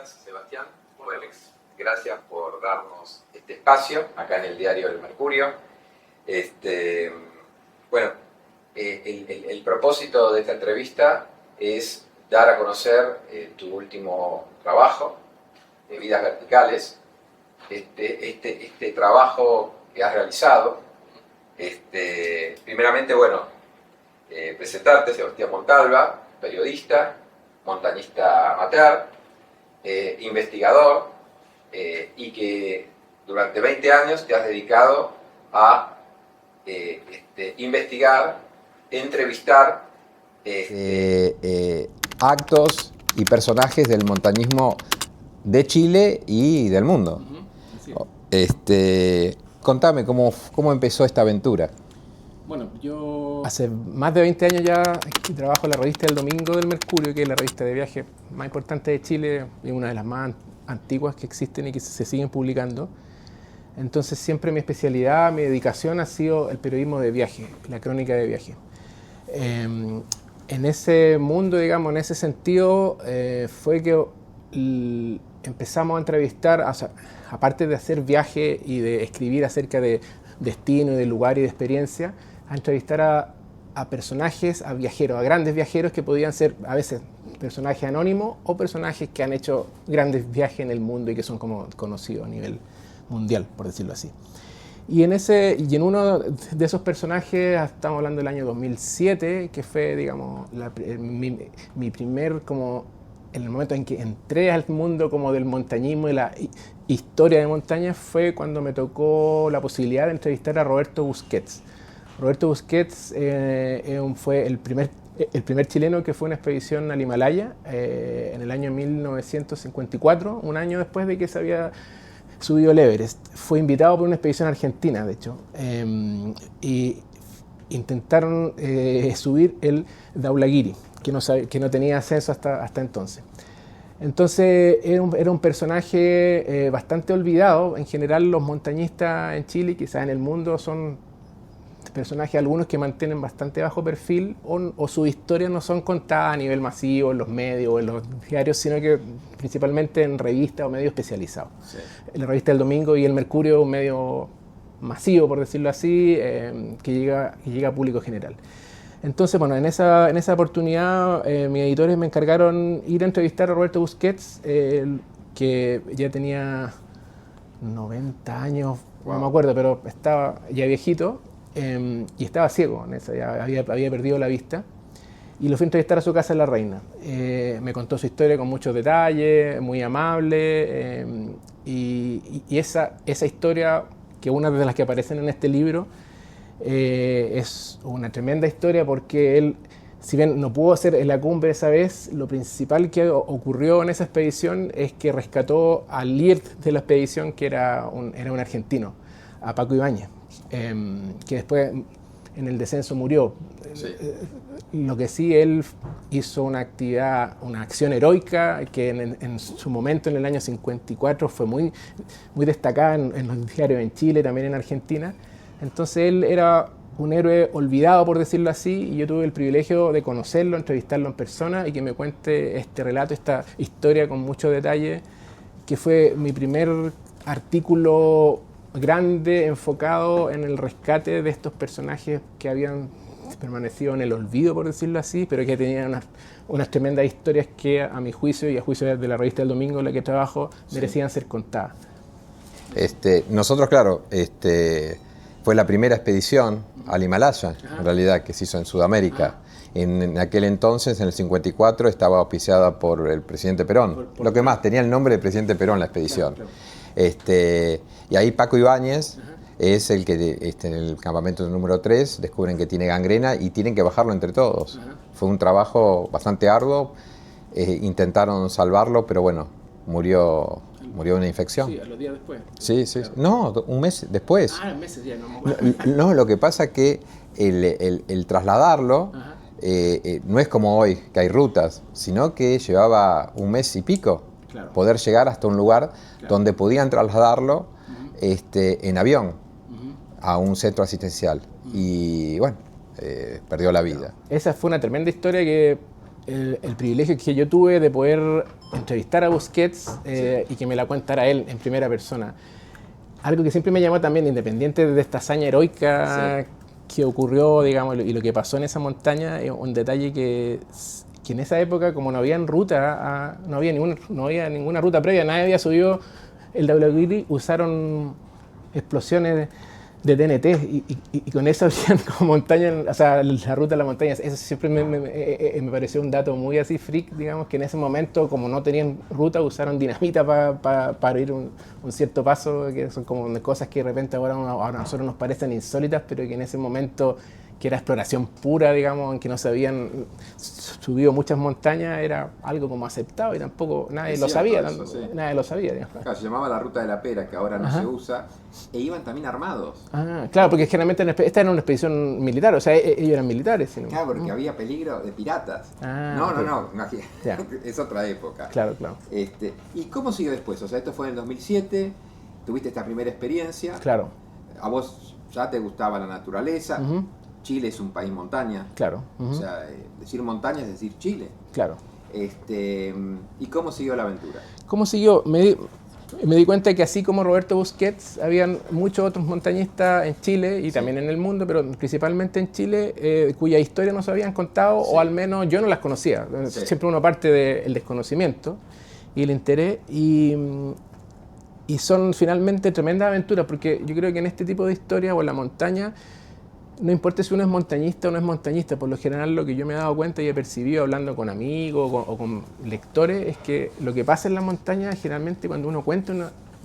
días, Sebastián. Bueno, gracias por darnos este espacio acá en el diario El Mercurio. Bueno, el propósito de esta entrevista es dar a conocer tu último trabajo, Vidas Verticales, este trabajo que has realizado. Primeramente, bueno, presentarte, Sebastián Montalva, periodista, montañista amateur, investigador, y que durante 20 años te has dedicado a investigar, entrevistar actos y personajes del montañismo de Chile y del mundo. Contame cómo empezó esta aventura. Bueno, yo hace más de 20 años ya trabajo en la revista El Domingo del Mercurio, que es la revista de viaje más importante de Chile y una de las más antiguas que existen y que se siguen publicando. Entonces siempre mi especialidad, mi dedicación ha sido el periodismo de viaje, la crónica de viaje. En ese mundo, digamos, en ese sentido, fue que empezamos a entrevistar, o sea, aparte de hacer viaje y de escribir acerca de destino, de lugar y de experiencia, a entrevistar a personajes, a viajeros, a grandes viajeros que podían ser a veces personajes anónimos o personajes que han hecho grandes viajes en el mundo y que son como conocidos a nivel mundial, por decirlo así. Y en uno de esos personajes, estamos hablando del año 2007, que fue, digamos, mi primer, como, en el momento en que entré al mundo como del montañismo y la historia de montaña, fue cuando me tocó la posibilidad de entrevistar a Roberto Busquets. Roberto Busquets fue el primer chileno que fue a una expedición al Himalaya en el año 1954, un año después de que se había subido el Everest. Fue invitado por una expedición argentina, de hecho, y intentaron subir el Dhaulagiri, que no tenía ascenso hasta entonces. Entonces era un personaje bastante olvidado. En general los montañistas en Chile, quizás en el mundo, son personajes algunos que mantienen bastante bajo perfil o sus historias no son contadas a nivel masivo en los medios o en los diarios, sino que principalmente en revistas o medios especializados. Sí. La revista El Domingo y El Mercurio, un medio masivo, por decirlo así, que llega a público general. Entonces, bueno, en esa oportunidad mis editores me encargaron ir a entrevistar a Roberto Busquets, que ya tenía 90 años, no me acuerdo, pero estaba ya viejito y estaba ciego, ya había perdido la vista. Y lo fui a entrevistar a su casa en La Reina. Me contó su historia con muchos detalles, muy amable, y esa historia, que una de las que aparecen en este libro, es una tremenda historia porque él, si bien no pudo hacer en la cumbre esa vez, lo principal que ocurrió en esa expedición es que rescató al líder de la expedición, que era un argentino, a Paco Ibáñez, que después en el descenso murió. Sí. Lo que sí, él hizo una acción heroica que en su momento, en el año 54, fue muy destacada en los diarios en Chile, también en Argentina. Entonces él era un héroe olvidado, por decirlo así, y yo tuve el privilegio de conocerlo, entrevistarlo en persona y que me cuente este relato, esta historia con mucho detalle, que fue mi primer artículo grande enfocado en el rescate de estos personajes que habían permanecido en el olvido, por decirlo así, pero que tenían unas tremendas historias que, a mi juicio y a juicio de la revista El Domingo en la que trabajo, merecían ser contadas. Nosotros, claro, fue la primera expedición al Himalaya, en realidad, que se hizo en Sudamérica. En aquel entonces, en el 54, estaba auspiciada por el presidente Perón. Lo que más, tenía el nombre del presidente Perón la expedición. Claro. Y ahí Paco Ibáñez es el que en el campamento número 3 descubren que tiene gangrena y tienen que bajarlo entre todos. Fue un trabajo bastante arduo, intentaron salvarlo, pero bueno, murió de una infección. Sí, a los días después. Sí. No, un mes después. Meses ya, no. No, lo que pasa es que el trasladarlo no es como hoy, que hay rutas, sino que llevaba un mes y pico. Claro. Poder llegar hasta un lugar donde podían trasladarlo en avión a un centro asistencial. Y bueno, perdió la vida. Esa fue una tremenda historia que el privilegio que yo tuve de poder entrevistar a Busquets y que me la contara él en primera persona. Algo que siempre me llamó también, independiente de esta hazaña heroica que ocurrió, digamos, y lo que pasó en esa montaña, es un detalle que en esa época, como no había ruta, no había ninguna ruta previa, nadie había subido el WQT, usaron explosiones de TNT y con eso habían como montañas, o sea, la ruta de la montaña. Eso siempre me pareció un dato muy así freak, digamos, que en ese momento, como no tenían ruta, usaron dinamita para ir un cierto paso, que son como cosas que de repente ahora a nosotros nos parecen insólitas, pero que en ese momento, que era exploración pura, digamos, en que no se habían subido muchas montañas, era algo como aceptado y tampoco nadie lo sabía. Nadie lo sabía, digamos. Claro, se llamaba la Ruta de la Pera, que ahora no se usa, e iban también armados. Claro, porque generalmente esta era una expedición militar, o sea, ellos eran militares. ¿Sí? Claro, porque había peligro de piratas. No, es otra época. Claro. ¿Y cómo siguió después? O sea, esto fue en el 2007, tuviste esta primera experiencia. Claro. A vos ya te gustaba la naturaleza. Chile es un país montaña. Claro. O sea, decir montaña es decir Chile. Claro. ¿Y cómo siguió la aventura? ¿Cómo siguió? Me di cuenta que así como Roberto Busquets, habían muchos otros montañistas en Chile y también en el mundo, pero principalmente en Chile, cuya historia no se habían contado, o al menos yo no las conocía. Siempre uno parte del desconocimiento y el interés, y son finalmente tremendas aventuras, porque yo creo que en este tipo de historias o en la montaña, no importa si uno es montañista o no es montañista, por lo general lo que yo me he dado cuenta y he percibido hablando con amigos o con lectores es que lo que pasa en la montaña generalmente cuando uno cuenta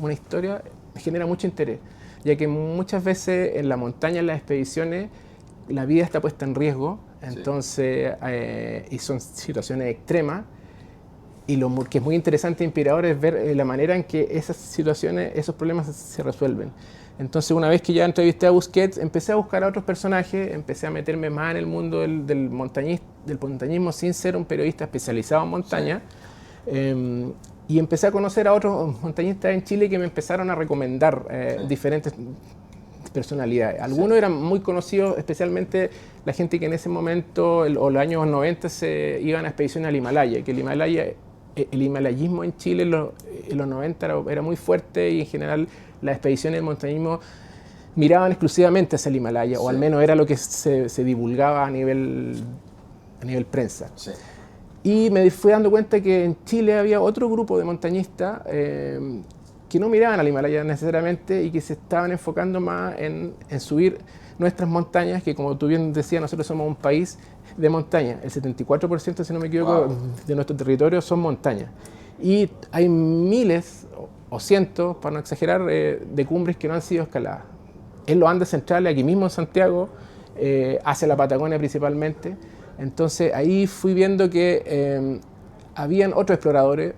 una historia genera mucho interés, ya que muchas veces en la montaña, en las expediciones, la vida está puesta en riesgo, entonces, y son situaciones extremas, y lo que es muy interesante e inspirador es ver la manera en que esas situaciones, esos problemas se resuelven. Entonces, una vez que ya entrevisté a Busquets, empecé a buscar a otros personajes, empecé a meterme más en el mundo del montañismo sin ser un periodista especializado en montaña. Y empecé a conocer a otros montañistas en Chile que me empezaron a recomendar diferentes personalidades. Algunos eran muy conocidos, especialmente la gente que en ese momento, o los años 90, se iban a expediciones al Himalaya, que el himalayismo en Chile en los 90 era muy fuerte y en general las expediciones del montañismo miraban exclusivamente hacia el Himalaya, o al menos era lo que se divulgaba a nivel prensa. Y me fui dando cuenta que en Chile había otro grupo de montañistas que no miraban al Himalaya necesariamente y que se estaban enfocando más en subir nuestras montañas, que como tú bien decías, nosotros somos un país de montaña. El 74%, si no me equivoco, de nuestro territorio son montañas. Y hay miles o cientos, para no exagerar, de cumbres que no han sido escaladas. En los Andes centrales, aquí mismo en Santiago, hacia la Patagonia principalmente. Entonces ahí fui viendo que habían otros exploradores,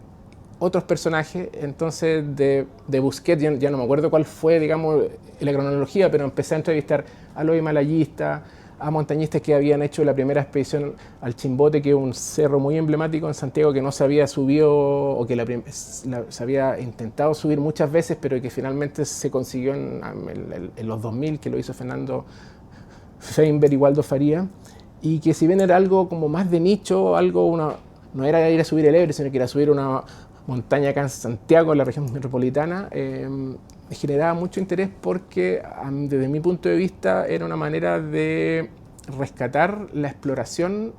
otros personajes. Entonces de Busquets, ya no me acuerdo cuál fue, digamos, la cronología, pero empecé a entrevistar a los himalayistas, a montañistas que habían hecho la primera expedición al Chimbote, que es un cerro muy emblemático en Santiago que no se había subido, o que se había intentado subir muchas veces, pero que finalmente se consiguió en los 2000, que lo hizo Fernando Feinberg y Waldo Faría, y que si bien era algo como más de nicho, no era ir a subir el Everest, sino que era subir una montaña acá en Santiago, en la región metropolitana, me generaba mucho interés porque desde mi punto de vista era una manera de rescatar la exploración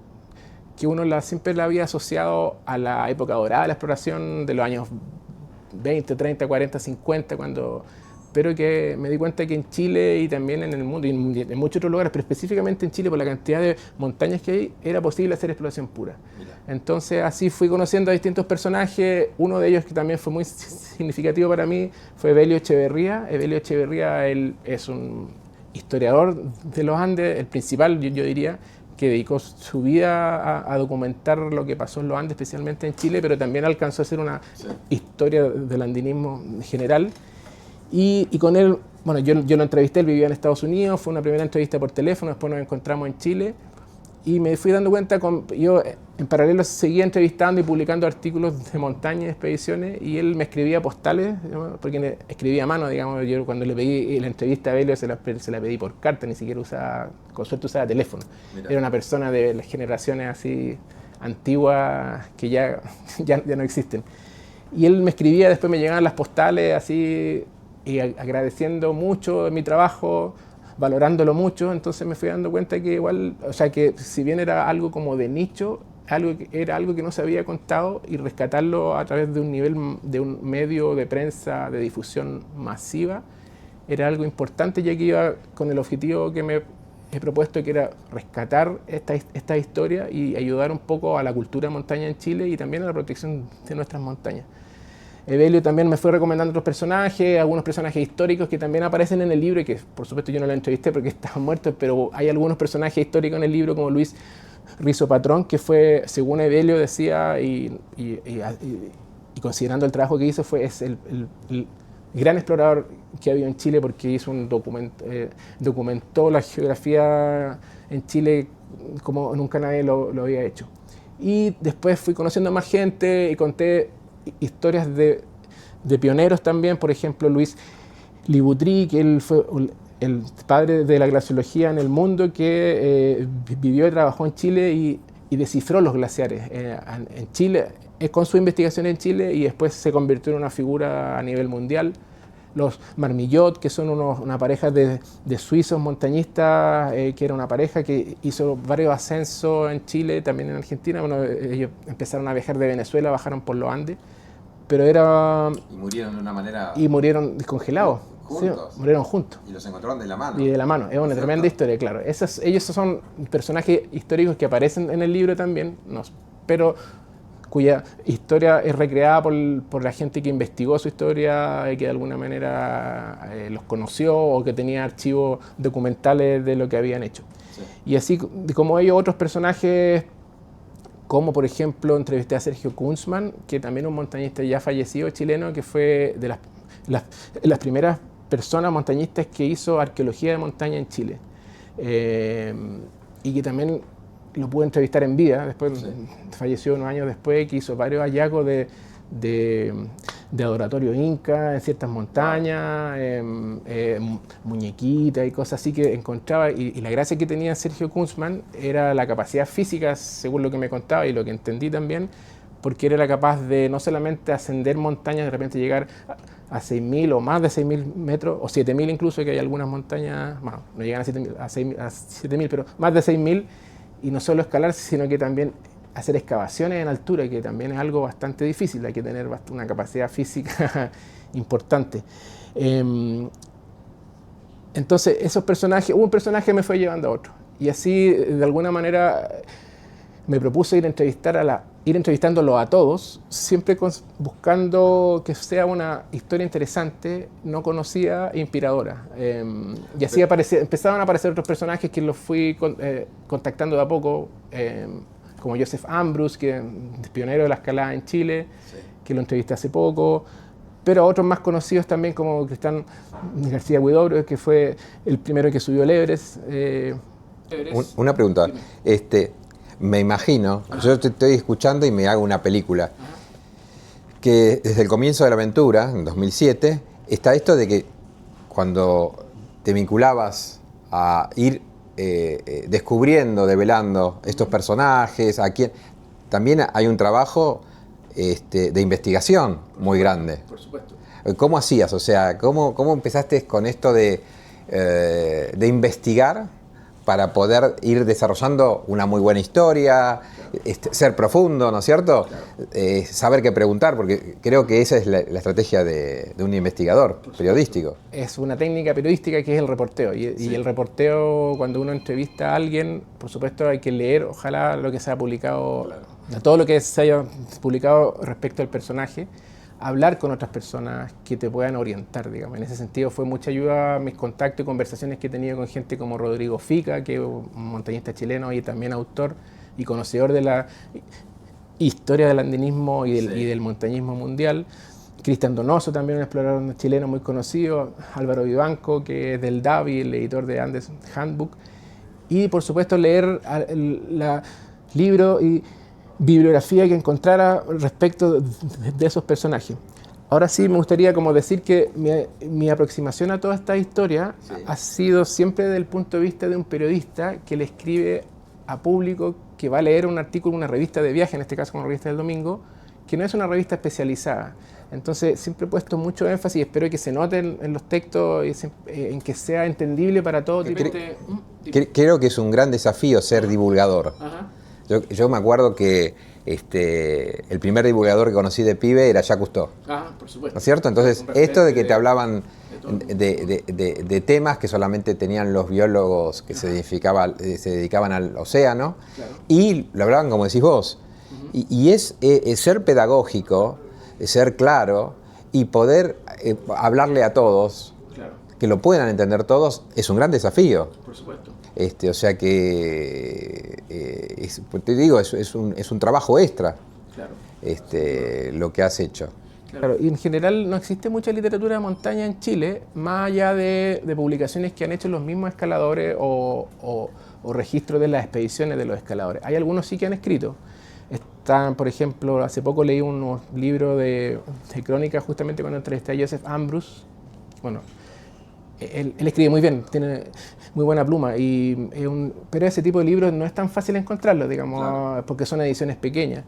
que uno siempre la había asociado a la época dorada de la exploración de los años 20, 30, 40, 50, pero que me di cuenta que en Chile y también en el mundo y en muchos otros lugares, pero específicamente en Chile por la cantidad de montañas que hay, era posible hacer exploración pura. Entonces así fui conociendo a distintos personajes. Uno de ellos que también fue muy significativo para mí fue Evelio Echeverría. Evelio Echeverría es un historiador de los Andes, el principal, yo diría, que dedicó su vida a documentar lo que pasó en los Andes, especialmente en Chile, pero también alcanzó a hacer una historia del andinismo en general. Y con él, bueno, yo lo entrevisté, él vivía en Estados Unidos, fue una primera entrevista por teléfono, después nos encontramos en Chile y me fui dando cuenta, yo en paralelo seguía entrevistando y publicando artículos de montaña y expediciones, y él me escribía postales, ¿no? Porque escribía a mano, digamos. Yo cuando le pedí la entrevista a Belio se la pedí por carta, ni siquiera con suerte usaba teléfono. Era una persona de las generaciones así antiguas que ya no existen. Y él me escribía, después me llegaban las postales así, y agradeciendo mucho mi trabajo, valorándolo mucho. Entonces me fui dando cuenta que igual, o sea, que si bien era algo como de nicho, era algo que no se había contado, y rescatarlo a través de un nivel, de un medio de prensa de difusión masiva, era algo importante, ya que iba con el objetivo que me he propuesto, que era rescatar esta historia y ayudar un poco a la cultura de montaña en Chile y también a la protección de nuestras montañas. Evelio también me fue recomendando otros personajes, algunos personajes históricos que también aparecen en el libro y que por supuesto yo no lo entrevisté porque estaban muertos, pero hay algunos personajes históricos en el libro, como Luis Rizo Patrón, que fue, según Evelio decía, y considerando el trabajo que hizo, es el gran explorador que ha habido en Chile, porque hizo un documentó la geografía en Chile como nunca nadie lo había hecho. Y después fui conociendo más gente y conté historias de pioneros también, por ejemplo Luis Libutrí, que él fue el padre de la glaciología en el mundo, que vivió y trabajó en Chile y descifró los glaciares en Chile, con su investigación en Chile, y después se convirtió en una figura a nivel mundial. Los Marmillot, que son una pareja de suizos montañistas, que era una pareja que hizo varios ascensos en Chile, también en Argentina. Bueno, ellos empezaron a viajar de Venezuela, bajaron por los Andes, pero era... Y murieron de una manera... Y murieron descongelados. ¿Juntos? Sí, murieron juntos. Y los encontraron de la mano. Y de la mano. Es una tremenda historia, claro. Ellos son personajes históricos que aparecen en el libro también, pero cuya historia es recreada por la gente que investigó su historia y que de alguna manera los conoció o que tenía archivos documentales de lo que habían hecho. Sí. Y así como ellos, otros personajes, como por ejemplo entrevisté a Sergio Kunzmann, que también es un montañista ya fallecido chileno, que fue de las primeras personas montañistas que hizo arqueología de montaña en Chile. Y que también lo pude entrevistar en vida, después sí. Falleció unos años después, que hizo varios hallazgos de adoratorio inca en ciertas montañas, muñequitas y cosas así que encontraba, y la gracia que tenía Sergio Kunzmann era la capacidad física, según lo que me contaba y lo que entendí también, porque era capaz de no solamente ascender montañas, de repente llegar a 6.000 o más de 6.000 metros, o 7.000 incluso, que hay algunas montañas, bueno, no llegan a 7.000, pero más de 6.000, y no solo escalar, sino que también hacer excavaciones en altura, que también es algo bastante difícil, hay que tener una capacidad física importante. Entonces, esos personajes, un personaje me fue llevando a otro, y así, de alguna manera, me propuse ir entrevistándolo a todos, siempre buscando que sea una historia interesante, no conocida e inspiradora. Y así empezaban a aparecer otros personajes que los fui contactando de a poco, como Joseph Ambrus, que es pionero de la escalada en Chile, sí. Que lo entrevisté hace poco, pero otros más conocidos también, como Cristian García Huidobro, que fue el primero que subió el Everest. Una pregunta. Me imagino, yo te estoy escuchando y me hago una película, que desde el comienzo de la aventura, en 2007, está esto de que cuando te vinculabas a ir descubriendo, develando estos personajes, también hay un trabajo de investigación muy grande. Por supuesto. ¿Cómo hacías? O sea, ¿cómo empezaste con esto de investigar para poder ir desarrollando una muy buena historia, ser profundo, ¿no es cierto? Claro. Saber qué preguntar, porque creo que esa es la estrategia de un investigador periodístico. Es una técnica periodística que es el reporteo, y el reporteo, cuando uno entrevista a alguien, por supuesto hay que leer, ojalá, lo que se ha publicado, claro. Todo lo que se haya publicado respecto al personaje, hablar con otras personas que te puedan orientar, digamos. En ese sentido fue mucha ayuda mis contactos y conversaciones que he tenido con gente como Rodrigo Fica, que es un montañista chileno y también autor y conocedor de la historia del andinismo y del montañismo mundial. Cristian Donoso, también un explorador chileno muy conocido. Álvaro Vivanco, que es del DAVI, el editor de Andes Handbook. Y por supuesto leer libros y bibliografía que encontrara respecto de esos personajes. Ahora sí me gustaría como decir que mi aproximación a toda esta historia ha sido siempre desde el punto de vista de un periodista que le escribe a público que va a leer un artículo, una revista de viaje, en este caso como Revista del Domingo, que no es una revista especializada. Entonces siempre he puesto mucho énfasis, espero que se note en los textos y en que sea entendible para todos. Creo que es un gran desafío ser divulgador. Ajá. Yo me acuerdo que el primer divulgador que conocí de pibe era Jacques Cousteau. Por supuesto. ¿No es cierto? Entonces, esto de que te hablaban de temas que solamente tenían los biólogos que se dedicaban al océano, claro, y lo hablaban como decís vos. Y es ser pedagógico, ser claro y poder hablarle a todos, claro, que lo puedan entender todos, es un gran desafío. Por supuesto. O sea que, te digo, es un trabajo extra, claro, lo que has hecho. Claro, y en general no existe mucha literatura de montaña en Chile, más allá de publicaciones que han hecho los mismos escaladores o registros de las expediciones de los escaladores. Hay algunos sí que han escrito. Están, por ejemplo, hace poco leí unos libros de crónica justamente cuando entrevisté a Joseph Ambrus. Bueno, él escribe muy bien, tiene muy buena pluma, pero ese tipo de libros no es tan fácil encontrarlos, digamos, claro, porque son ediciones pequeñas.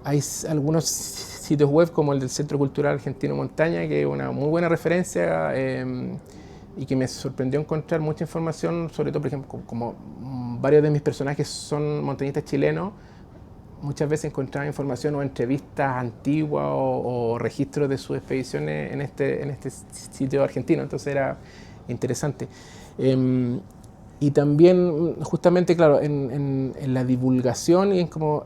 Hay algunos sitios web como el del Centro Cultural Argentino Montaña, que es una muy buena referencia y que me sorprendió encontrar mucha información, sobre todo, por ejemplo, como varios de mis personajes son montañistas chilenos, muchas veces encontraba información o entrevistas antiguas o registros de sus expediciones en este sitio argentino, entonces era interesante. Y también, justamente, claro, en la divulgación y en cómo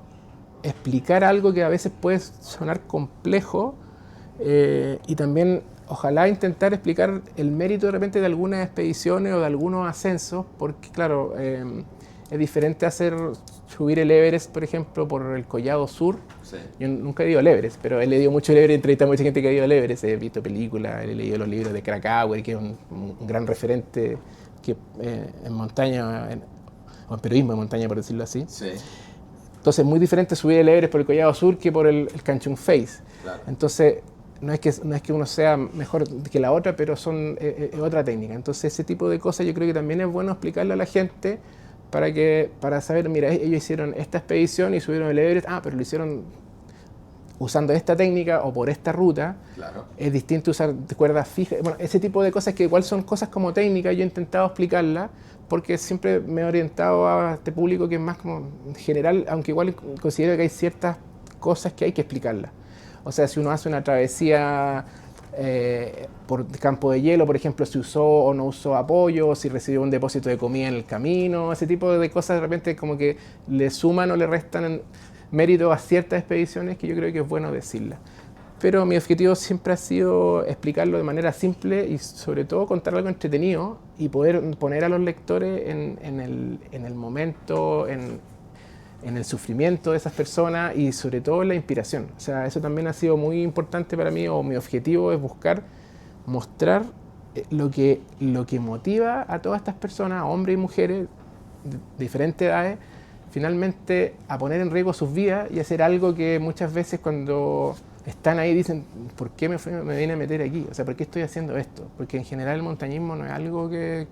explicar algo que a veces puede sonar complejo, y también ojalá intentar explicar el mérito de repente de algunas expediciones o de algunos ascensos, porque claro, es diferente subir el Everest, por ejemplo, por el Collado Sur. Sí. Yo nunca he ido al Everest, pero he leído mucho el Everest, he entrevistado a mucha gente que ha ido al Everest, he visto películas, he leído los libros de Krakauer, que es un gran referente en montaña, o en periodismo de montaña, por decirlo así. Sí. Entonces es muy diferente subir el Everest por el Collado Sur que por el Canchung Face. Claro. Entonces no es que uno sea mejor que la otra, pero es otra técnica. Entonces ese tipo de cosas yo creo que también es bueno explicarle a la gente para saber, mira, ellos hicieron esta expedición y subieron el Everest, pero lo hicieron usando esta técnica o por esta ruta. Claro. Es distinto usar cuerdas fijas. Bueno, ese tipo de cosas que igual son cosas como técnicas, yo he intentado explicarlas porque siempre me he orientado a este público que es más como general, aunque igual considero que hay ciertas cosas que hay que explicarlas. O sea, si uno hace una travesía por campo de hielo, por ejemplo, si usó o no usó apoyo, si recibió un depósito de comida en el camino, ese tipo de cosas de repente como que le suman o le restan mérito a ciertas expediciones que yo creo que es bueno decirlas. Pero mi objetivo siempre ha sido explicarlo de manera simple y sobre todo contar algo entretenido y poder poner a los lectores en el momento, en el sufrimiento de esas personas y sobre todo en la inspiración. O sea, eso también ha sido muy importante para mí, o mi objetivo es buscar mostrar lo que motiva a todas estas personas, hombres y mujeres de diferentes edades, finalmente a poner en riesgo sus vidas y hacer algo que muchas veces cuando están ahí dicen, ¿por qué me vine a meter aquí? O sea, ¿por qué estoy haciendo esto? Porque en general el montañismo no es algo que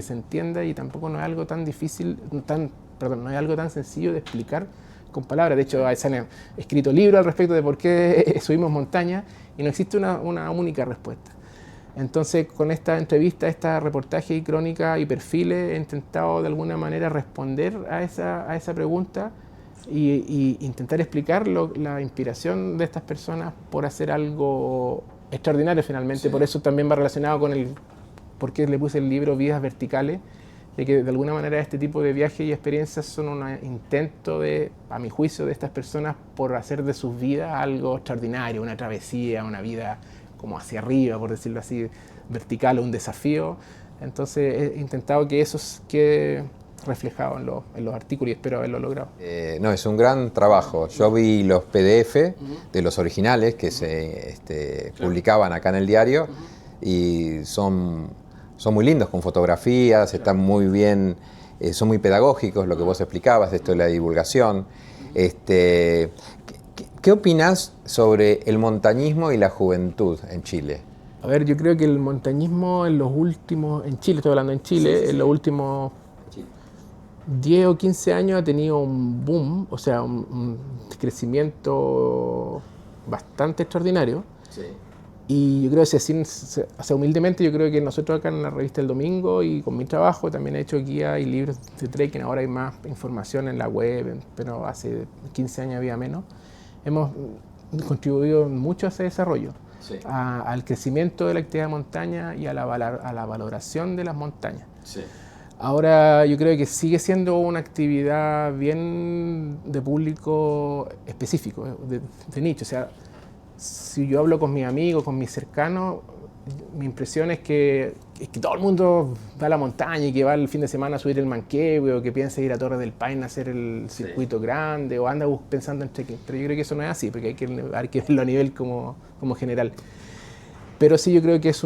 se entienda y tampoco no es algo tan difícil, no es algo tan sencillo de explicar con palabras. De hecho, se han escrito libros al respecto de por qué subimos montaña y no existe una única respuesta. Entonces, con esta entrevista, esta reportaje y crónica y perfiles, he intentado de alguna manera responder a esa pregunta y intentar explicar la inspiración de estas personas por hacer algo extraordinario finalmente. Sí. Por eso también va relacionado con por qué le puse el libro Vidas Verticales, de que de alguna manera este tipo de viajes y experiencias son un intento a mi juicio, de estas personas por hacer de sus vidas algo extraordinario, una travesía, una vida como hacia arriba, por decirlo así, vertical o un desafío. Entonces he intentado que eso quede reflejado en los artículos y espero haberlo logrado. No, es un gran trabajo. Yo vi los PDF de los originales que se publicaban acá en el diario y son muy lindos con fotografías, están muy bien, son muy pedagógicos, lo que vos explicabas, esto de la divulgación. ¿Qué opinás sobre el montañismo y la juventud en Chile? A ver, yo creo que el montañismo en Chile, estoy hablando en Chile, en los últimos 10 o 15 años ha tenido un boom, o sea, un crecimiento bastante extraordinario. Sí. Y yo creo que o sea, humildemente yo creo que nosotros acá en la revista El Domingo y con mi trabajo también he hecho guías y libros de trekking. Ahora hay más información en la web, pero hace 15 años había menos. Hemos contribuido mucho a ese desarrollo, Sí. al crecimiento de la actividad de montaña y a la valoración de las montañas. Sí. Ahora yo creo que sigue siendo una actividad bien de público específico, de nicho. O sea, si yo hablo con mis amigos, con mis cercanos, mi impresión es que todo el mundo va a la montaña y que va el fin de semana a subir el Manquehue o que piensa ir a Torres del Paine a hacer el circuito grande o anda pensando en trekking. Pero yo creo que eso no es así, porque hay que verlo a nivel como general. Pero sí yo creo que es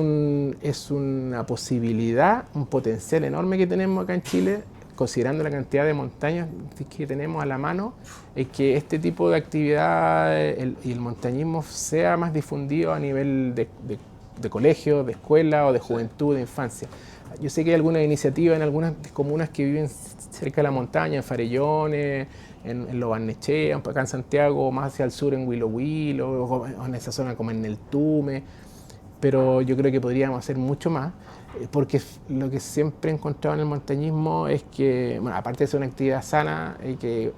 una posibilidad, un potencial enorme que tenemos acá en Chile, considerando la cantidad de montañas que tenemos a la mano, es que este tipo de actividad y el montañismo sea más difundido a nivel de colegio, de escuela o de juventud, de infancia. Yo sé que hay algunas iniciativas en algunas comunas que viven cerca de la montaña, en Farellones, en Lo Barnechea, acá en Santiago, más hacia el sur en Huilo Huilo, o en esa zona como en el Tume. Pero yo creo que podríamos hacer mucho más, porque lo que siempre he encontrado en el montañismo es que, bueno, aparte de ser una actividad sana, que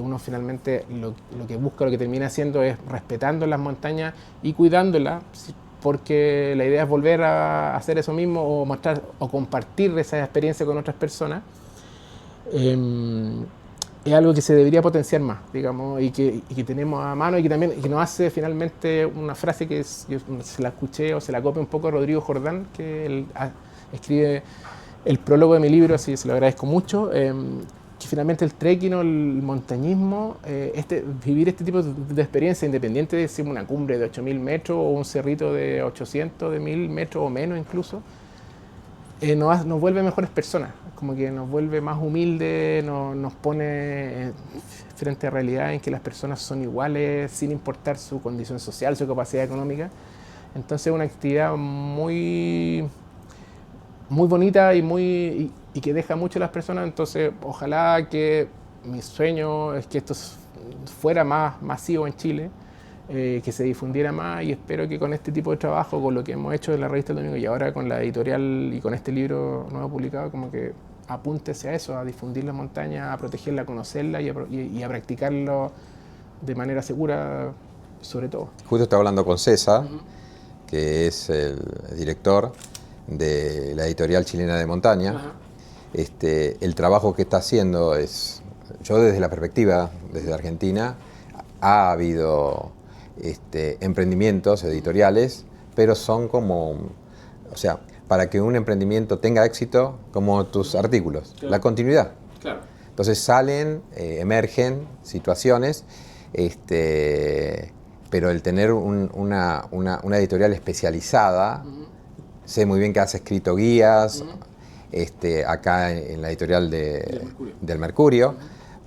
uno finalmente lo que busca, lo que termina haciendo es respetando las montañas y cuidándolas, porque la idea es volver a hacer eso mismo o mostrar o compartir esa experiencia con otras personas. Es algo que se debería potenciar más, digamos, y que tenemos a mano y que también que nos hace finalmente una frase que yo se la escuché o se la copia un poco a Rodrigo Jordán, que él escribe el prólogo de mi libro, así se lo agradezco mucho, que finalmente el trekking o el montañismo, vivir este tipo de experiencia, independiente de si una cumbre de 8.000 metros o un cerrito de 800, de 1.000 metros o menos incluso, nos vuelve mejores personas, como que nos vuelve más humildes, nos pone frente a realidad en que las personas son iguales sin importar su condición social, su capacidad económica. Entonces es una actividad muy, muy bonita y que deja mucho a las personas. Entonces ojalá que mi sueño es que esto fuera más masivo en Chile, que se difundiera más, y espero que con este tipo de trabajo, con lo que hemos hecho en la revista El Domingo y ahora con la editorial y con este libro nuevo publicado, como que apunte hacia eso, a difundir la montaña, a protegerla, a conocerla y a practicarlo de manera segura, sobre todo. Justo estaba hablando con César, que es el director de la editorial chilena de montaña. El trabajo que está haciendo es, yo desde la perspectiva, desde Argentina, ha habido emprendimientos editoriales, pero son como, o sea, para que un emprendimiento tenga éxito, como tus artículos, claro, la continuidad. Claro. Entonces salen, emergen situaciones, pero el tener una editorial especializada, sé muy bien que has escrito guías, acá en la editorial del Mercurio.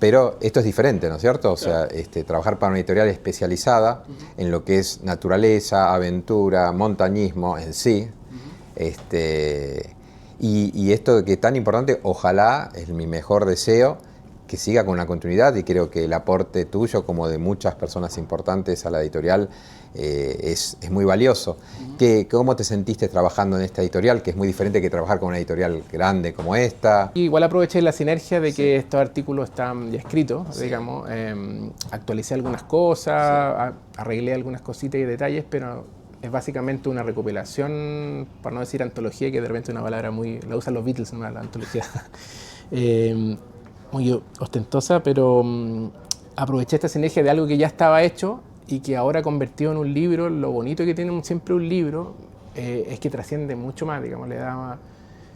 Pero esto es diferente, ¿no es cierto? O sea, trabajar para una editorial especializada en lo que es naturaleza, aventura, montañismo en sí. Y esto que es tan importante, ojalá, es mi mejor deseo, que siga con una continuidad, y creo que el aporte tuyo, como de muchas personas importantes a la editorial, es muy valioso. ¿Cómo te sentiste trabajando en esta editorial, que es muy diferente que trabajar con una editorial grande como esta? Igual aproveché la sinergia de que estos artículos están ya escritos, digamos, actualicé algunas cosas, arreglé algunas cositas y detalles, pero es básicamente una recopilación, para no decir antología, que de repente es una palabra la usan los Beatles, ¿no? La antología. Muy ostentosa, pero aproveché esta sinergia de algo que ya estaba hecho y que ahora convertido en un libro. Lo bonito que tiene siempre un libro es que trasciende mucho más, digamos,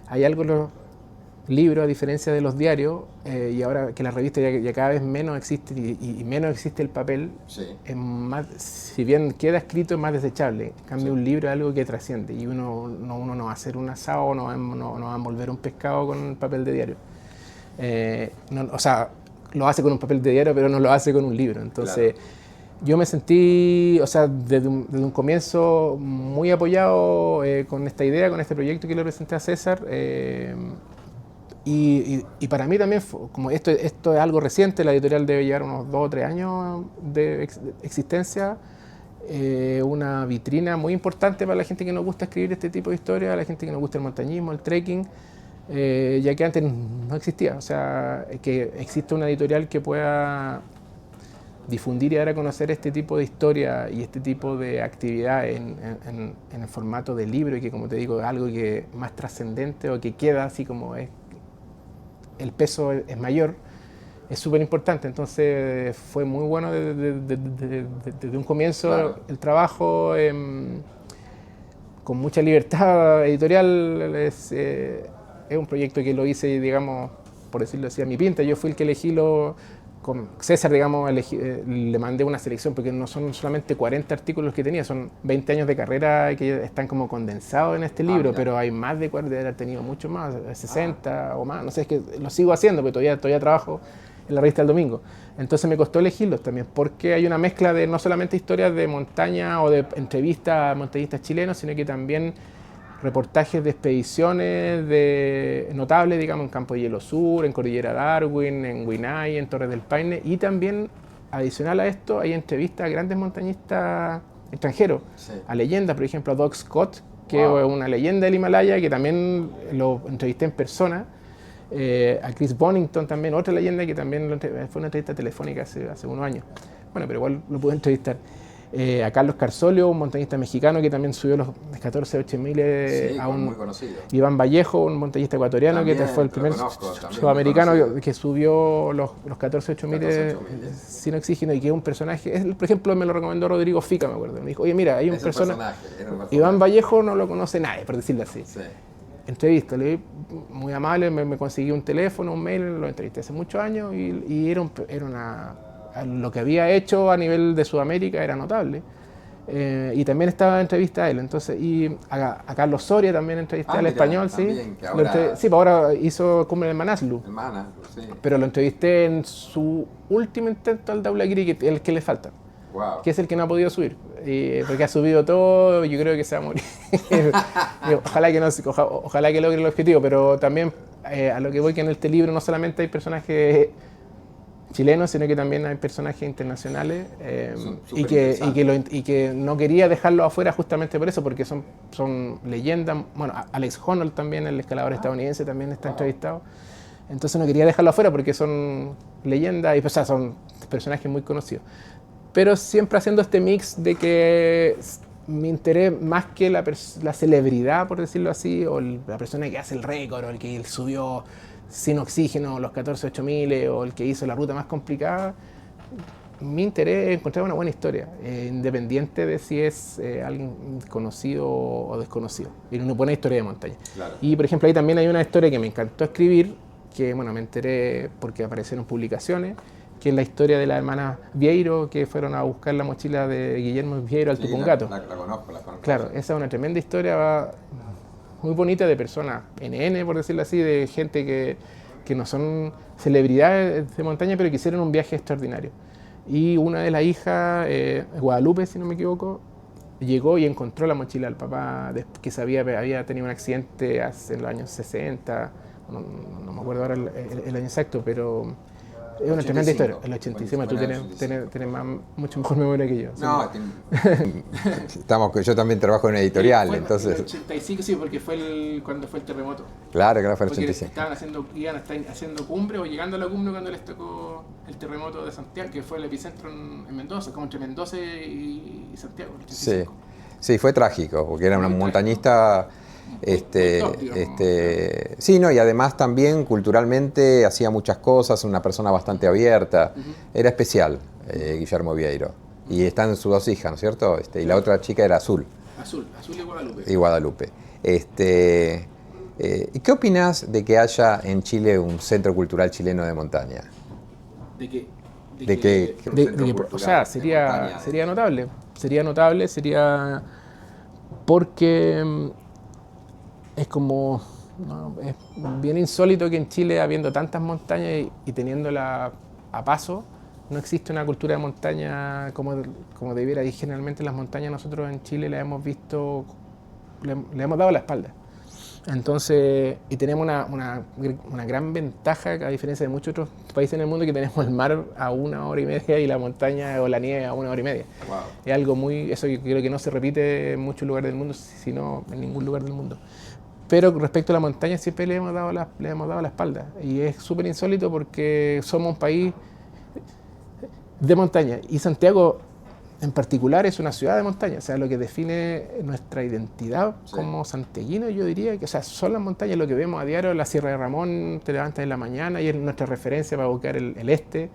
hay algo en los libros, a diferencia de los diarios, y ahora que la revista ya cada vez menos existe y menos existe el papel, es más, si bien queda escrito, es más desechable. En cambio, un libro es algo que trasciende, y uno no va a hacer un asado, no va a envolver un pescado con papel de diario. O sea, lo hace con un papel de diario, pero no lo hace con un libro. Entonces, yo me sentí, o sea, desde un comienzo muy apoyado con esta idea, con este proyecto que le presenté a César. Y para mí también, como esto es algo reciente, la editorial debe llevar unos 2 o 3 años de existencia, una vitrina muy importante para la gente que nos gusta escribir este tipo de historias, a la gente que nos gusta el montañismo, el trekking, ya que antes no existía. O sea, que existe una editorial que pueda difundir y dar a conocer este tipo de historia y este tipo de actividad en el formato de libro, y que, como te digo, es algo que más trascendente o que queda así como es, el peso es mayor, es súper importante. Entonces fue muy bueno desde un comienzo, claro, el trabajo, con mucha libertad editorial. Es un proyecto que lo hice, digamos, por decirlo así, a mi pinta. Yo fui el que elegí con César, digamos, le mandé una selección, porque no son solamente 40 artículos que tenía, son 20 años de carrera que están como condensados en este libro, pero hay más de 40, debe haber tenido mucho más, 60 o más, no sé, es que lo sigo haciendo, pero todavía trabajo en la revista El Domingo. Entonces me costó elegirlos también, porque hay una mezcla de no solamente historias de montaña o de entrevistas a montañistas chilenos, sino que también reportajes de expediciones notables, digamos, en Campo de Hielo Sur, en Cordillera Darwin, en Huinay, en Torres del Paine, y también, adicional a esto, hay entrevistas a grandes montañistas extranjeros, sí, a leyendas, por ejemplo, a Doug Scott, que es una leyenda del Himalaya, que también lo entrevisté en persona, a Chris Bonington también, otra leyenda que también fue una entrevista telefónica hace unos años, bueno, pero igual lo pude entrevistar. A Carlos Carsolio, un montañista mexicano que también subió los 14 8000 sí, a un muy conocido. Iván Vallejo, un montañista ecuatoriano también, que fue el primer sudamericano que subió los 14 8000 sin oxígeno, y que es un personaje. Por ejemplo, me lo recomendó Rodrigo Fica, me acuerdo. Me dijo, oye, mira, hay un personaje. Iván Vallejo no lo conoce nadie, por decirlo así. Sí. Entrevista, le muy amable, me conseguí un teléfono, un mail, lo entrevisté hace muchos años, y era lo que había hecho a nivel de Sudamérica era notable. Y también estaba en entrevista a él. Entonces, y a Carlos Soria también entrevisté al español, también, sí. Ahora... Sí, ahora hizo Cumbre del Manaslu. Sí. Pero lo entrevisté en su último intento al Daulagiri, que es el que le falta. Wow. Que es el que no ha podido subir. Porque ha subido todo, yo creo que se va a morir. Ojalá que logre el objetivo, pero también a lo que voy, que en este libro no solamente hay personajes chilenos, sino que también hay personajes internacionales, y que no quería dejarlo afuera justamente por eso, porque son leyendas. Bueno, Alex Honnold también, el escalador estadounidense, también está entrevistado. Entonces no quería dejarlo afuera porque son leyendas, y son personajes muy conocidos. Pero siempre haciendo este mix de que mi interés, más que la celebridad, por decirlo así, o la persona que hace el récord, o el que subió sin oxígeno los 14 8000, o el que hizo la ruta más complicada, mi interés es encontrar una buena historia, independiente de si es alguien conocido o desconocido. Y una buena historia de montaña. Claro. Y por ejemplo, ahí también hay una historia que me encantó escribir, que bueno, me enteré porque aparecieron publicaciones, que es la historia de las hermanas Vieiro, que fueron a buscar la mochila de Guillermo Vieiro al Tupungato. La conozco. Claro, esa es una tremenda historia muy bonita, de personas NN, por decirlo así, de gente que no son celebridades de montaña, pero que hicieron un viaje extraordinario. Y una de las hijas, Guadalupe, si no me equivoco, llegó y encontró la mochila del papá, que había tenido un accidente en los años 60, no me acuerdo ahora el año exacto, pero es una tremenda historia. El 85, tú tienes mucho mejor memoria que yo. No, yo también trabajo en una editorial, fue entonces... El 85, sí, porque fue cuando fue el terremoto. Claro, que no fue el 85. Iban haciendo cumbre o llegando a la cumbre cuando les tocó el terremoto de Santiago, que fue el epicentro en Mendoza, como entre Mendoza y Santiago. Sí, fue trágico, porque era una montañista... sí, no, y además también culturalmente hacía muchas cosas, una persona bastante abierta, era especial, Guillermo Vieiro, y están sus 2 hijas, ¿no es cierto? Y la otra chica era Azul y Guadalupe. ¿Y qué opinás de que haya en Chile un centro cultural chileno de montaña? O sea, sería notable, porque es como, es bien insólito que en Chile, habiendo tantas montañas y teniéndola a paso, no existe una cultura de montaña como debiera. Y generalmente las montañas nosotros en Chile le hemos dado la espalda. Entonces, y tenemos una gran ventaja, a diferencia de muchos otros países en el mundo, que tenemos el mar a 1 hora y media y la montaña o la nieve a 1 hora y media. Wow. Es algo eso yo creo que no se repite en muchos lugares del mundo, sino en ningún lugar del mundo. Pero respecto a la montaña siempre le hemos dado la espalda. Y es súper insólito porque somos un país de montaña. Y Santiago en particular es una ciudad de montaña. O sea, lo que define nuestra identidad como santiaguinos, yo diría que, o sea, son las montañas, lo que vemos a diario, la Sierra de Ramón, te levantas en la mañana y es nuestra referencia para buscar el este.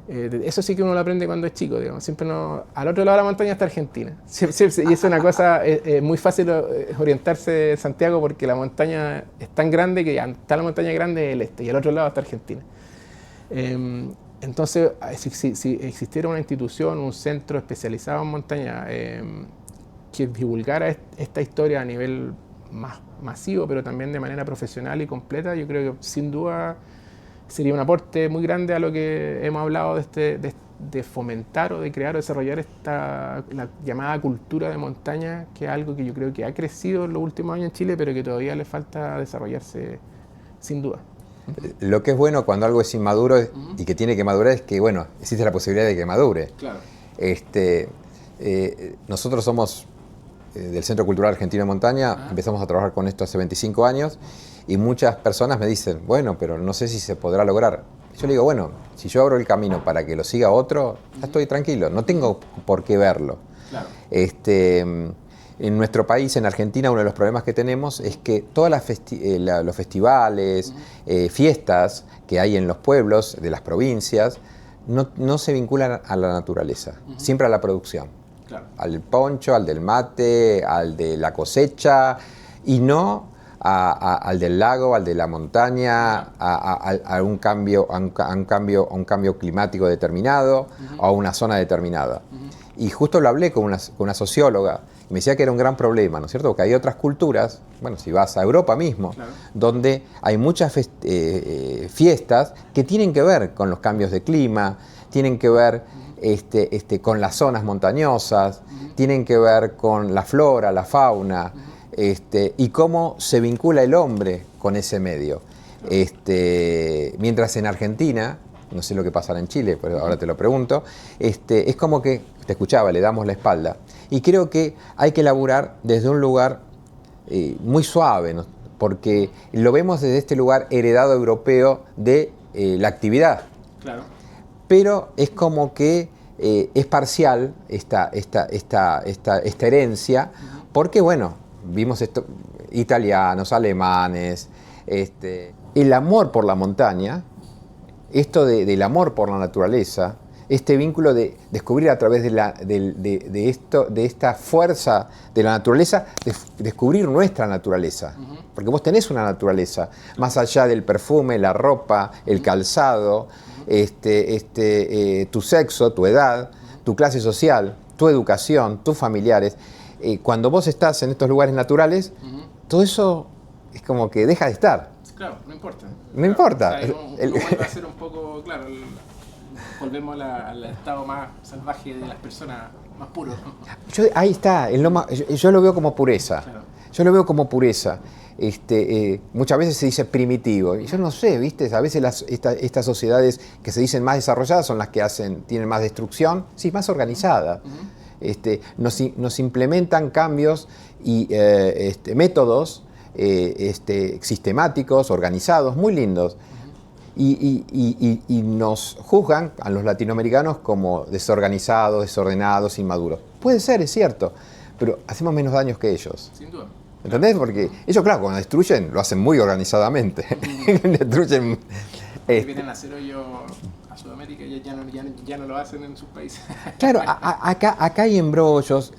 Eso sí que uno lo aprende cuando es chico, digamos. Siempre al otro lado de la montaña está Argentina. Y es una cosa muy fácil orientarse en Santiago porque la montaña es tan grande que ya está la montaña grande el este y al otro lado está Argentina. Entonces, si existiera una institución, un centro especializado en montaña que divulgara esta historia a nivel más masivo, pero también de manera profesional y completa, yo creo que sin duda sería un aporte muy grande a lo que hemos hablado de fomentar o de crear o desarrollar la llamada cultura de montaña, que es algo que yo creo que ha crecido en los últimos años en Chile, pero que todavía le falta desarrollarse sin duda. Lo que es bueno cuando algo es inmaduro y que tiene que madurar es que, bueno, existe la posibilidad de que madure. Claro. Nosotros somos del Centro Cultural Argentino de Montaña, empezamos a trabajar con esto hace 25 años y muchas personas me dicen, bueno, pero no sé si se podrá lograr. Yo le digo, bueno, si yo abro el camino para que lo siga otro, ya estoy tranquilo, no tengo por qué verlo. Claro. En nuestro país, en Argentina, uno de los problemas que tenemos es que todos los festivales, fiestas que hay en los pueblos de las provincias, no se vinculan a la naturaleza, siempre a la producción. Claro. Al poncho, al del mate, al de la cosecha, y no al del lago, al de la montaña, a un cambio climático determinado, o a una zona determinada. Y justo lo hablé con una socióloga, y me decía que era un gran problema, ¿no es cierto? Porque hay otras culturas, bueno, si vas a Europa mismo, claro, donde hay muchas fiestas que tienen que ver con los cambios de clima, tienen que ver con las zonas montañosas, tienen que ver con la flora, la fauna, y cómo se vincula el hombre con ese medio. Mientras en Argentina, no sé lo que pasará en Chile, pero ahora te lo pregunto, es como que, te escuchaba, le damos la espalda. Y creo que hay que laburar desde un lugar muy suave, ¿no? Porque lo vemos desde este lugar heredado europeo de la actividad. Claro. Pero es como que es parcial esta herencia, porque bueno, vimos esto, italianos, alemanes, el amor por la montaña, esto del amor por la naturaleza, este vínculo de descubrir a través de esta fuerza de la naturaleza, descubrir nuestra naturaleza. Porque vos tenés una naturaleza, más allá del perfume, la ropa, el calzado, tu sexo, tu edad, tu clase social, tu educación, tus familiares. Cuando vos estás en estos lugares naturales, todo eso es como que deja de estar. Claro, no importa. No importa. O sea, uno vuelve a ser un poco, claro, volvemos al estado más salvaje de las personas, más puro. Ahí está, yo lo veo como pureza. Claro. Yo lo veo como pureza. Muchas veces se dice primitivo. Y yo no sé, ¿viste? A veces estas sociedades que se dicen más desarrolladas son las que tienen más destrucción, sí, más organizadas. Nos implementan cambios y métodos sistemáticos, organizados, muy lindos. Y nos juzgan a los latinoamericanos como desorganizados, desordenados, inmaduros. Puede ser, es cierto, pero hacemos menos daños que ellos. Sin duda. ¿Entendés? Porque ellos, claro, cuando destruyen, lo hacen muy organizadamente. Destruyen. Vienen a hacer hoyo a Sudamérica y ya no lo hacen en sus países. Claro, acá hay embrollos,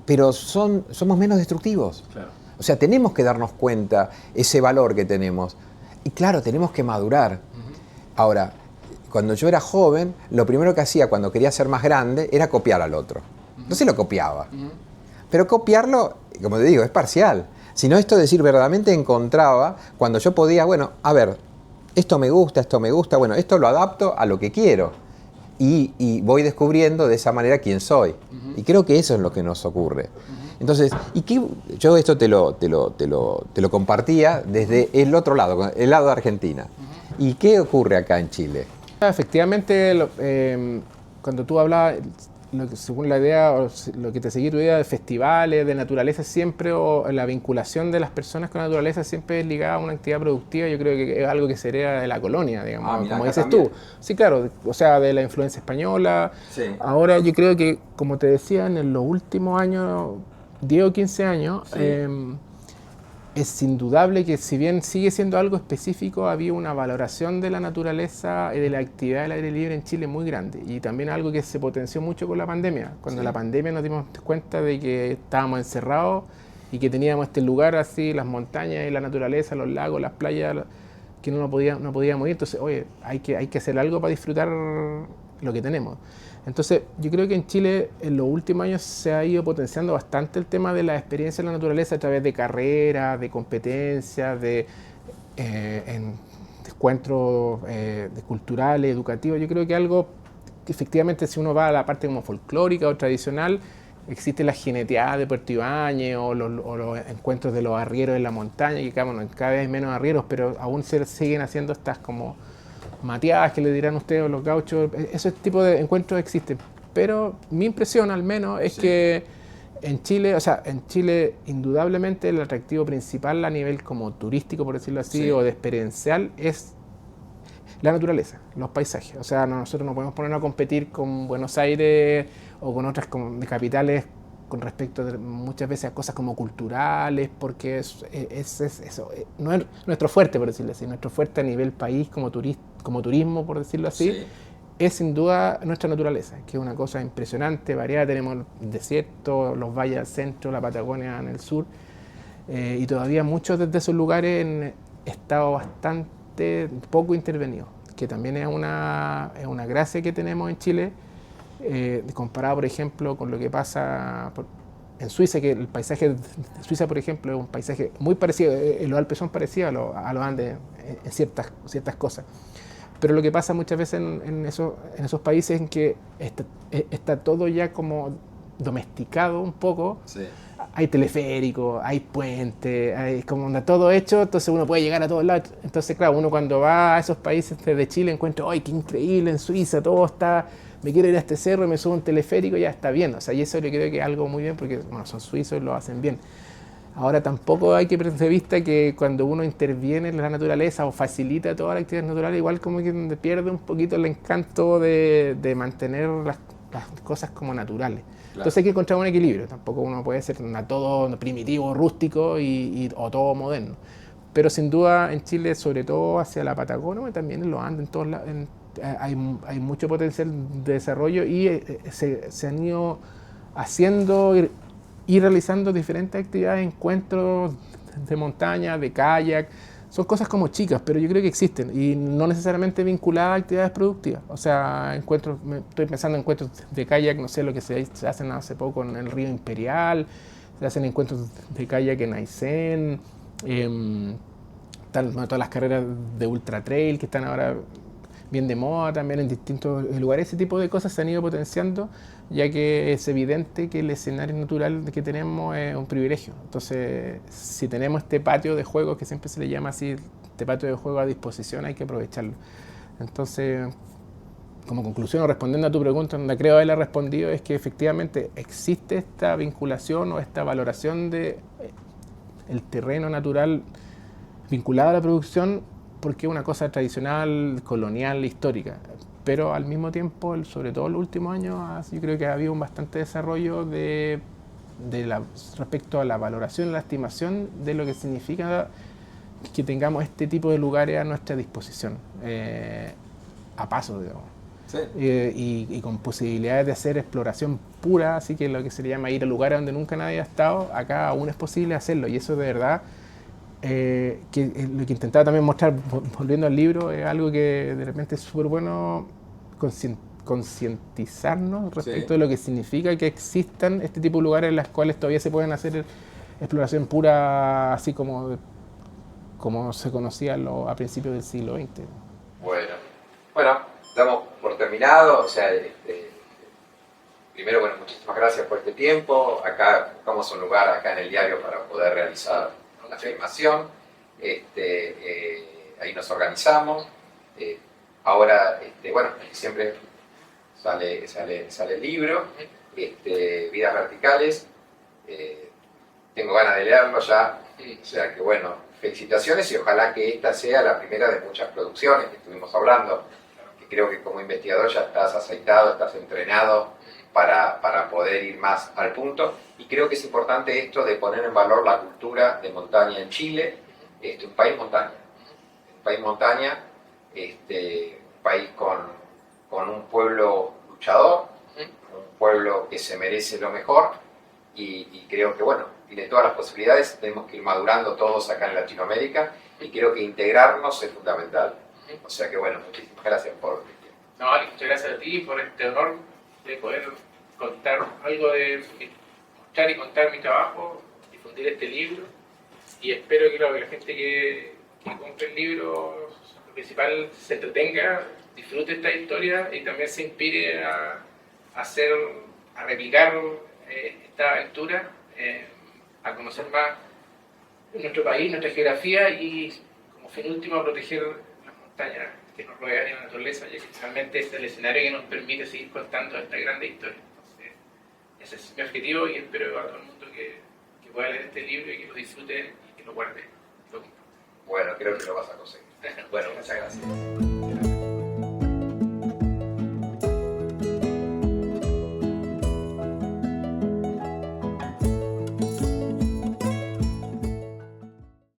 pero somos menos destructivos. Claro. O sea, tenemos que darnos cuenta ese valor que tenemos. Y claro, tenemos que madurar. Ahora, cuando yo era joven, lo primero que hacía cuando quería ser más grande era copiar al otro. Entonces lo copiaba. Pero copiarlo, como te digo, es parcial. Sino esto de decir, verdaderamente encontraba cuando yo podía, bueno, a ver, esto me gusta, bueno, esto lo adapto a lo que quiero. Y voy descubriendo de esa manera quién soy. Y creo que eso es lo que nos ocurre. Entonces, yo esto te lo compartía desde el otro lado, el lado de Argentina. ¿Y qué ocurre acá en Chile? Efectivamente, cuando tú hablabas, según la idea, o lo que te seguí tu idea de festivales, de naturaleza siempre, o la vinculación de las personas con la naturaleza siempre es ligada a una actividad productiva, yo creo que es algo que se hereda de la colonia, digamos, Mira, como acá dices también. tú. Sí, claro, o sea, de la influencia española. Sí. Ahora yo creo que, como te decía, en los últimos años, 10 o 15 años, Sí. es indudable que si bien sigue siendo algo específico, había una valoración de la naturaleza y de la actividad del aire libre en Chile muy grande. Y también algo que se potenció mucho con la pandemia. Cuando Sí. la pandemia nos dimos cuenta de que estábamos encerrados y que teníamos este lugar así, las montañas y la naturaleza, los lagos, las playas, que no podíamos ir. Entonces, oye, hay que hacer algo para disfrutar lo que tenemos. Entonces, yo creo que en Chile en los últimos años se ha ido potenciando bastante el tema de la experiencia en la naturaleza a través de carreras, de competencias, de encuentros culturales, educativos. Yo creo que algo que efectivamente, si uno va a la parte como folclórica o tradicional, existe la jineteada de Puerto Ibáñez o los encuentros de los arrieros en la montaña, que bueno, cada vez hay menos arrieros, pero aún se siguen haciendo estas como mateadas que le dirán ustedes los gauchos. Ese tipo de encuentros existen. Pero mi impresión al menos es que en Chile, o sea, en Chile indudablemente el atractivo principal a nivel como turístico, por decirlo así, o de experiencial es la naturaleza, los paisajes. O sea, nosotros no podemos ponernos a competir con Buenos Aires o con otras de capitales con respecto muchas veces a cosas como culturales, porque eso no es nuestro fuerte, por decirlo así. Nuestro fuerte a nivel país como turismo, por decirlo así, sí, es sin duda nuestra naturaleza, que es una cosa impresionante, variada. Tenemos el desierto, los valles al centro, la Patagonia en el sur, y todavía muchos de esos lugares en estado bastante poco intervenidos, que también es una gracia que tenemos en Chile, comparado, por ejemplo, con lo que pasa en Suiza, que el paisaje de Suiza, por ejemplo, es un paisaje muy parecido. Los Alpes son parecidos a los Andes en ciertas cosas. Pero lo que pasa muchas veces en esos países es que está todo ya como domesticado un poco. Sí. Hay teleféricos, hay puentes, hay como todo hecho, entonces uno puede llegar a todos lados. Entonces, claro, uno cuando va a esos países desde Chile encuentra, ¡ay, qué increíble! En Suiza todo está, me quiero ir a este cerro y me subo a un teleférico, ya está bien. O sea, y eso yo creo que es algo muy bien porque, bueno, son suizos y lo hacen bien. Ahora tampoco hay que perder de vista que cuando uno interviene en la naturaleza o facilita toda la actividad natural, igual como que pierde un poquito el encanto de mantener las cosas como naturales. Claro. Entonces hay que encontrar un equilibrio. Tampoco uno puede ser todo primitivo, rústico o todo moderno. Pero sin duda en Chile, sobre todo hacia la Patagonia, también en los Andes, en todos lados, hay mucho potencial de desarrollo y se han ido haciendo y realizando diferentes actividades, encuentros de montaña, de kayak. Son cosas como chicas, pero yo creo que existen y no necesariamente vinculadas a actividades productivas. O sea, estoy pensando en encuentros de kayak, no sé, lo que se hacen hace poco en el río Imperial, se hacen encuentros de kayak en Aysén, todas las carreras de ultra trail que están ahora bien de moda también en distintos lugares. Ese tipo de cosas se han ido potenciando, ya que es evidente que el escenario natural que tenemos es un privilegio. Entonces, si tenemos este patio de juegos, que siempre se le llama así, este patio de juegos a disposición, hay que aprovecharlo. Entonces, como conclusión, respondiendo a tu pregunta, donde creo haberla respondido, es que efectivamente existe esta vinculación o esta valoración de el terreno natural vinculado a la producción, porque es una cosa tradicional, colonial, histórica. Pero al mismo tiempo, sobre todo en los últimos años, yo creo que ha habido un bastante desarrollo respecto a la valoración y la estimación de lo que significa que tengamos este tipo de lugares a nuestra disposición, a paso, digamos. Sí. Y con posibilidades de hacer exploración pura, así que lo que se le llama ir a lugares donde nunca nadie ha estado, acá aún es posible hacerlo, y eso de verdad, que lo que intentaba también mostrar, volviendo al libro, es algo que de repente es súper bueno concientizarnos respecto de lo que significa que existan este tipo de lugares en los cuales todavía se pueden hacer exploración pura, así como se conocía a principios del siglo XX. Bueno, damos por terminado, o sea, primero, bueno, muchísimas gracias por este tiempo. Acá buscamos un lugar acá en el diario para poder realizar la filmación. Ahí nos organizamos. Ahora, bueno, siempre sale el libro, Vidas Verticales. Tengo ganas de leerlo ya, o sea que bueno, felicitaciones y ojalá que esta sea la primera de muchas producciones que estuvimos hablando, que creo que como investigador ya estás aceitado, estás entrenado para poder ir más al punto, y creo que es importante esto de poner en valor la cultura de montaña en Chile, un país montaña, un país con un pueblo luchador, un pueblo que se merece lo mejor, y creo que bueno, tiene todas las posibilidades, tenemos que ir madurando todos acá en Latinoamérica, y creo que integrarnos es fundamental. O sea que bueno, muchísimas gracias por el tiempo. No, Ale, muchas gracias a ti por este honor de poder contar algo mostrar y contar mi trabajo, difundir este libro, y espero que la gente que compre el libro, lo principal, se entretenga, disfrute esta historia y también se inspire a replicar esta aventura, a conocer más nuestro país, nuestra geografía y, como fin último, a proteger las montañas que nos rodean y la naturaleza, ya que realmente es el escenario que nos permite seguir contando esta grande historia. Entonces, ese es mi objetivo y espero a todo el mundo que pueda leer este libro y que lo disfrute y que lo guarde. Bueno, creo que lo vas a conseguir. Bueno, muchas gracias.